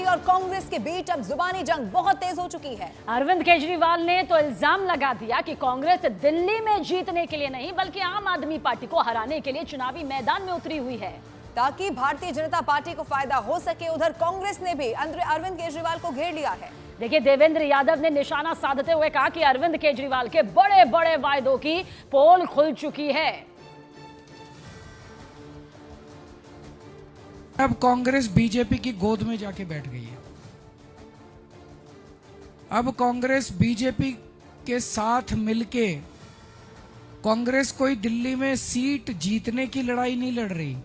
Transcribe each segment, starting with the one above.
Party और कांग्रेस के बीच अब जुबानी जंग बहुत तेज हो चुकी है। अरविंद केजरीवाल ने तो इल्जाम लगा दिया कि कांग्रेस दिल्ली में जीतने के लिए नहीं बल्कि आम आदमी पार्टी को हराने के लिए चुनावी मैदान में उतरी हुई है ताकि भारतीय जनता पार्टी को फायदा हो सके। उधर कांग्रेस ने भी अरविंद केजरीवाल को घेर लिया है। देखिए, देवेंद्र यादव ने निशाना साधते हुए कहा कि अरविंद केजरीवाल के बड़े बड़े वायदों की पोल खुल चुकी है। अब कांग्रेस बीजेपी की गोद में जाके बैठ गई है। अब कांग्रेस बीजेपी के साथ मिलके कांग्रेस कोई दिल्ली में सीट जीतने की लड़ाई नहीं लड़ रही।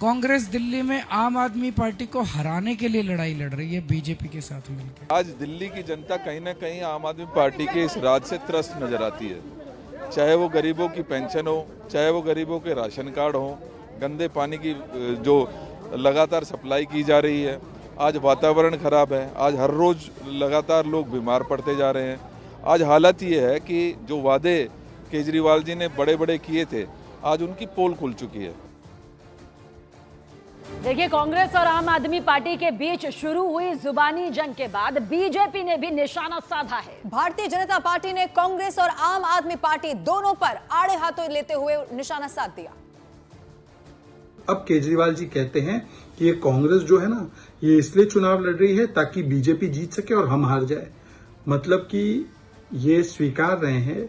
कांग्रेस दिल्ली में आम आदमी पार्टी को हराने के लिए लड़ाई लड़ रही है बीजेपी के साथ मिलकर। आज दिल्ली की जनता कहीं ना कहीं आम आदमी पार्टी के इस राज से त्रस्त नजर आती है। चाहे वो गरीबों की पेंशन हो, चाहे वो गरीबों के राशन कार्ड हो, गंदे पानी की जो लगातार सप्लाई की जा रही है। आज वातावरण खराब है, आज हर रोज लगातार लोग बीमार पड़ते जा रहे हैं। आज हालत ये है कि जो वादे केजरीवाल जी ने बड़े बड़े किए थे, आज उनकी पोल खुल चुकी है। देखिए, कांग्रेस और आम आदमी पार्टी के बीच शुरू हुई जुबानी जंग के बाद बीजेपी ने भी निशाना साधा है। भारतीय जनता पार्टी ने कांग्रेस और आम आदमी पार्टी दोनों पर आड़े हाथों लेते हुए निशाना साध दिया। अब केजरीवाल जी कहते हैं कि ये कांग्रेस जो है ना, ये इसलिए चुनाव लड़ रही है ताकि बीजेपी जीत सके और हम हार जाए। मतलब कि ये स्वीकार रहे हैं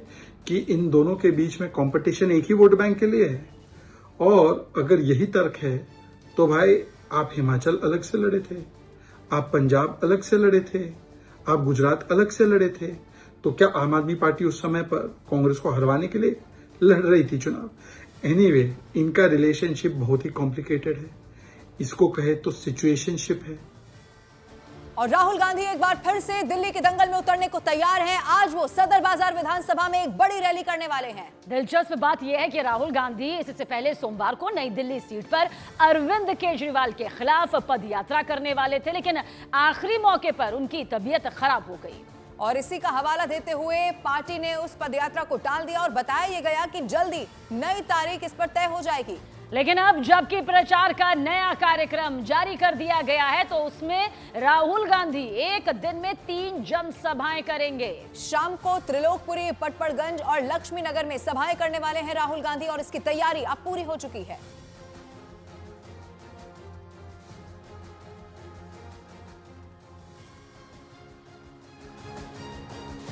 कि इन दोनों के बीच में कंपटीशन एक ही वोट बैंक के लिए है। और अगर यही तर्क है तो भाई आप हिमाचल अलग से लड़े थे, आप पंजाब अलग से लड़े थे, आप गुजरात अलग से लड़े थे, तो क्या आम आदमी पार्टी उस समय पर कांग्रेस को हरवाने के लिए लड़ रही थी चुनाव? एनीवे, इनका रिलेशनशिप बहुत ही कॉम्प्लिकेटेड है। इसको कहे तो सिचुएशनशिप है। और राहुल गांधी एक बार फिर से दिल्ली के दंगल में उतरने को तैयार हैं। आज वो सदर बाजार विधानसभा में एक बड़ी रैली करने वाले हैं। दिलचस्प बात यह है कि राहुल गांधी इससे पहले सोमवार को नई दिल्ली सीट पर अरविंद केजरीवाल के खिलाफ पदयात्रा करने वाले थे, लेकिन आखिरी मौके पर उनकी तबीयत खराब हो गई और इसी का हवाला देते हुए पार्टी ने उस पदयात्रा को टाल दिया और बताया ये गया कि जल्दी नई तारीख इस पर तय हो जाएगी। लेकिन अब जबकि प्रचार का नया कार्यक्रम जारी कर दिया गया है तो उसमें राहुल गांधी एक दिन में 3 जनसभाएं करेंगे। शाम को त्रिलोकपुरी, पटपड़गंज और लक्ष्मी नगर में सभाएं करने वाले हैं राहुल गांधी और इसकी तैयारी अब पूरी हो चुकी है।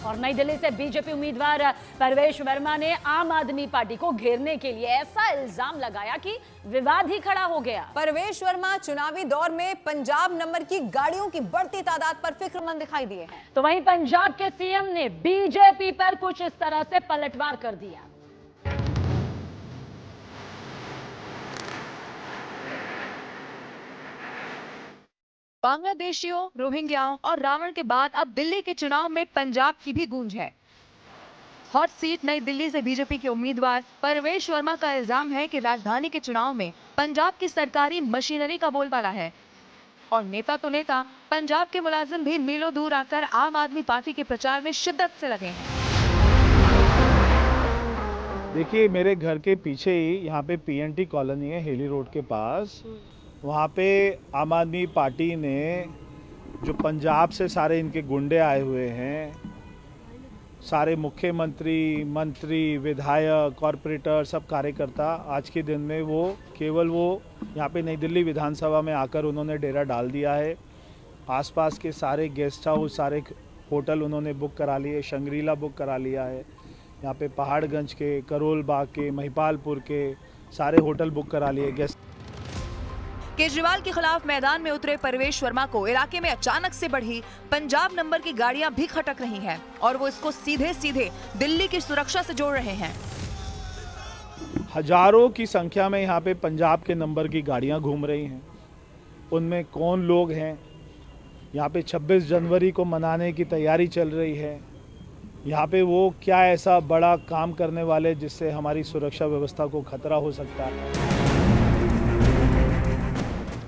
और नई दिल्ली से बीजेपी उम्मीदवार परवेश वर्मा ने आम आदमी पार्टी को घेरने के लिए ऐसा इल्जाम लगाया कि विवाद ही खड़ा हो गया। परवेश वर्मा चुनावी दौर में पंजाब नंबर की गाड़ियों की बढ़ती तादाद पर फिक्रमंद दिखाई दिए हैं। तो वहीं पंजाब के सीएम ने बीजेपी पर कुछ इस तरह से पलटवार कर दिया। बांग्लादेशियों, रोहिंग्याओं और रावण के बाद अब दिल्ली के चुनाव में पंजाब की भी गूंज है। हॉट सीट नई दिल्ली से बीजेपी के उम्मीदवार परवेश वर्मा का इल्जाम है कि राजधानी के चुनाव में पंजाब की सरकारी मशीनरी का बोलबाला है और नेता तो नेता, पंजाब के मुलाजिम भी मीलों दूर आकर आम आदमी पार्टी के प्रचार में शिद्दत से लगे हैं। देखिए, मेरे घर के पीछे ही यहाँ पे पीएनटी कॉलोनी है, हेली रोड के पास। वहाँ पे आम आदमी पार्टी ने जो पंजाब से सारे इनके गुंडे आए हुए हैं, सारे मुख्यमंत्री, मंत्री, विधायक, कॉरपोरेटर, सब कार्यकर्ता, आज के दिन में वो केवल वो यहाँ पे नई दिल्ली विधानसभा में आकर उन्होंने डेरा डाल दिया है। आसपास के सारे गेस्ट हाउस, सारे होटल उन्होंने बुक करा लिए, शंग्रीला बुक करा लिया है। यहाँ पे पहाड़गंज के, करोल बाग के, महिपालपुर के सारे होटल बुक करा लिए गेस्ट। केजरीवाल के खिलाफ मैदान में उतरे परवेश वर्मा को इलाके में अचानक से बढ़ी पंजाब नंबर की गाड़ियां भी खटक रही हैं और वो इसको सीधे सीधे दिल्ली की सुरक्षा से जोड़ रहे हैं। हजारों की संख्या में यहाँ पे पंजाब के नंबर की गाड़ियां घूम रही हैं। उनमें कौन लोग हैं? यहाँ पे 26 जनवरी को मनाने की तैयारी चल रही है। यहाँ पे वो क्या ऐसा बड़ा काम करने वाले जिससे हमारी सुरक्षा व्यवस्था को खतरा हो सकता है।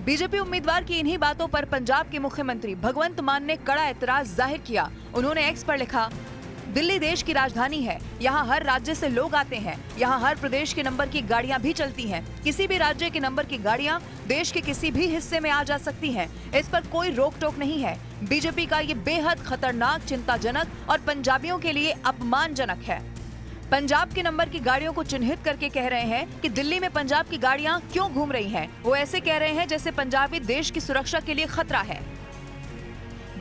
बीजेपी उम्मीदवार की इन्हीं बातों पर पंजाब के मुख्यमंत्री भगवंत मान ने कड़ा एतराज जाहिर किया। उन्होंने एक्स पर लिखा, दिल्ली देश की राजधानी है। यहाँ हर राज्य से लोग आते हैं। यहाँ हर प्रदेश के नंबर की गाड़ियाँ भी चलती हैं। किसी भी राज्य के नंबर की गाड़ियाँ देश के किसी भी हिस्से में आ जा सकती हैं। इस पर कोई रोक टोक नहीं है। बीजेपी का ये बेहद खतरनाक, चिंताजनक और पंजाबियों के लिए अपमानजनक है। पंजाब के नंबर की गाड़ियों को चिन्हित करके कह रहे हैं कि दिल्ली में पंजाब की गाड़ियां क्यों घूम रही हैं। वो ऐसे कह रहे हैं जैसे पंजाबी देश की सुरक्षा के लिए खतरा है।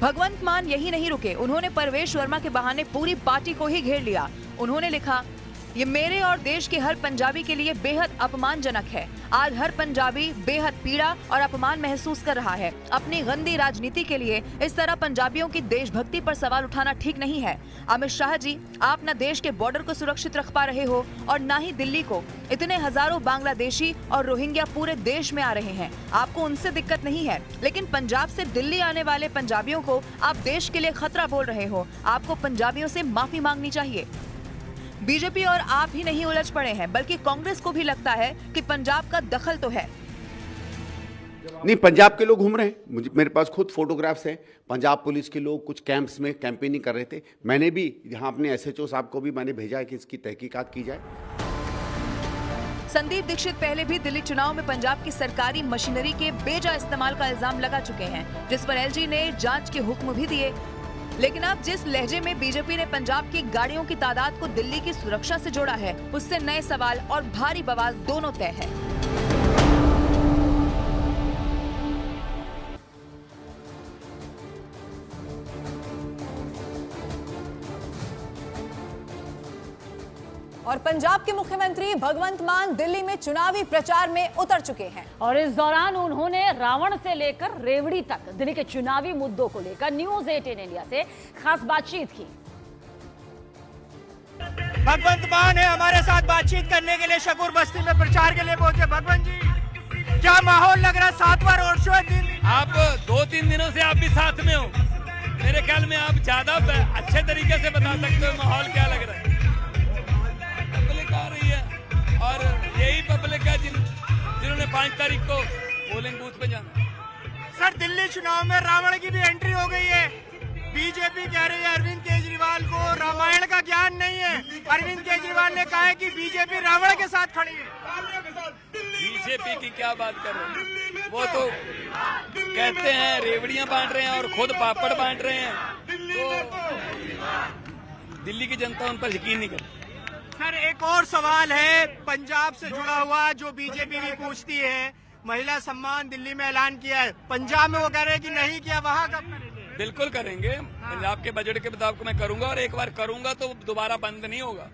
भगवंत मान यही नहीं रुके, उन्होंने परवेश वर्मा के बहाने पूरी पार्टी को ही घेर लिया। उन्होंने लिखा, ये मेरे और देश के हर पंजाबी के लिए बेहद अपमानजनक है। आज हर पंजाबी बेहद पीड़ा और अपमान महसूस कर रहा है। अपनी गंदी राजनीति के लिए इस तरह पंजाबियों की देशभक्ति पर सवाल उठाना ठीक नहीं है। अमित शाह जी, आप न देश के बॉर्डर को सुरक्षित रख पा रहे हो और न ही दिल्ली को। इतने हजारों बांग्लादेशी और रोहिंग्या पूरे देश में आ रहे हैं, आपको उनसे दिक्कत नहीं है, लेकिन पंजाब से दिल्ली आने वाले पंजाबियों को आप देश के लिए खतरा बोल रहे हो। आपको पंजाबियों से माफी मांगनी चाहिए। बीजेपी और आप ही नहीं उलझ पड़े हैं, बल्कि कांग्रेस को भी लगता है कि पंजाब का दखल तो है। नहीं, पंजाब के लोग घूम रहे हैं। मेरे पास खुद फोटोग्राफ्स हैं। पंजाब पुलिस के लोग कुछ कैंप्स में कैंपेनिंग कर रहे थे। मैंने भी यहाँ अपने एसएचओ साहब को भी मैंने भेजा है कि इसकी तहकीकात की जाए। संदीप दीक्षित पहले भी दिल्ली चुनाव में पंजाब की सरकारी मशीनरी के बेजा इस्तेमाल का इल्जाम लगा चुके हैं, जिस पर एलजी ने जांच के हुक्म भी दिए। लेकिन अब जिस लहजे में बीजेपी ने पंजाब की गाड़ियों की तादाद को दिल्ली की सुरक्षा से जोड़ा है, उससे नए सवाल और भारी बवाल दोनों तय है। और पंजाब के मुख्यमंत्री भगवंत मान दिल्ली में चुनावी प्रचार में उतर चुके हैं और इस दौरान उन्होंने रावण से लेकर रेवड़ी तक दिल्ली के चुनावी मुद्दों को लेकर न्यूज 18 इंडिया से खास बातचीत की। भगवंत मान है हमारे साथ बातचीत करने के लिए शकूर बस्ती में प्रचार के लिए पहुंचे। भगवंत जी, क्या माहौल लग रहा है? 7वां रोड शो है दिन। आप 2-3 दिनों से आप भी साथ में हो, मेरे ख्याल में आप ज्यादा अच्छे तरीके से बता सकते हो माहौल क्या लग रहा है। पब्लिक आ रही है और यही पब्लिक है जिन्होंने 5 तारीख को पोलिंग बूथ पे जाना। सर, दिल्ली चुनाव में रावण की भी एंट्री हो गई है। बीजेपी कह रही है अरविंद केजरीवाल को रामायण का ज्ञान नहीं है। अरविंद केजरीवाल ने कहा है कि बीजेपी रावण के साथ खड़ी है। बीजेपी की क्या बात कर रहे हैं? वो तो कहते हैं रेवड़ियां बांट रहे हैं और खुद पापड़ बांट रहे हैं, तो दिल्ली की जनता उन पर यकीन नहीं करती। सर, एक और सवाल है पंजाब से जुड़ा हुआ जो बीजेपी भी पूछती है। महिला सम्मान दिल्ली में ऐलान किया है, पंजाब में वो कह रहे हैं कि नहीं किया, वहाँ कब करेंगे? बिल्कुल करेंगे। पंजाब के बजट के मुताबिक मैं करूंगा और एक बार करूंगा तो दोबारा बंद नहीं होगा।